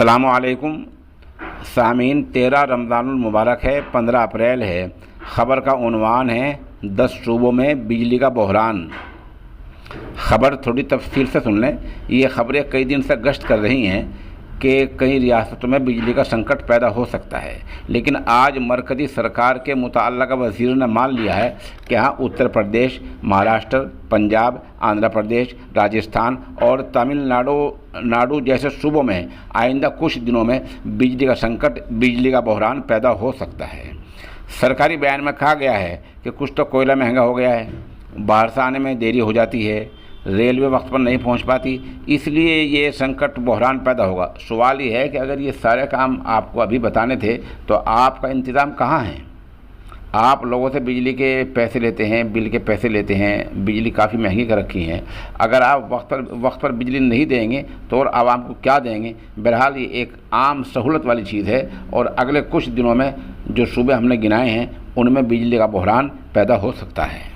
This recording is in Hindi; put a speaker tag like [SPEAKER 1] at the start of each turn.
[SPEAKER 1] अस्सलामुअलैकुम सामीन, 13 रमज़ानुल मुबारक है, 15 अप्रैल है। ख़बर का उन्वान है 10 सूबों में बिजली का बहरान। ख़बर थोड़ी तफसील से सुन लें। ये ख़बरें कई दिन से गश्त कर रही हैं कि कई रियासतों में बिजली का संकट पैदा हो सकता है, लेकिन आज मरकज़ी सरकार के मुतअल्लिक़ा वज़ीर ने मान लिया है कि हाँ, उत्तर प्रदेश, महाराष्ट्र, पंजाब, आंध्र प्रदेश, राजस्थान और तमिलनाडु जैसे सूबों में आइंदा कुछ दिनों में बिजली का संकट, बिजली का बहरान पैदा हो सकता है। सरकारी बयान में कहा गया है कि कुछ तो कोयला महंगा हो गया है, बाहर से आने में देरी हो जाती है, रेलवे वक्त पर नहीं पहुंच पाती, इसलिए ये संकट बहरान पैदा होगा। सवाल ये है कि अगर ये सारे काम आपको अभी बताने थे तो आपका इंतज़ाम कहाँ है? आप लोगों से बिजली के पैसे लेते हैं, बिल के पैसे लेते हैं, बिजली काफ़ी महंगी कर रखी है। अगर आप वक्त पर बिजली नहीं देंगे तो और आवाम को क्या देंगे? बहरहाल ये एक आम सहूलत वाली चीज़ है और अगले कुछ दिनों में जो सूबे हमने गिनाए हैं उनमें बिजली का बहरान पैदा हो सकता है।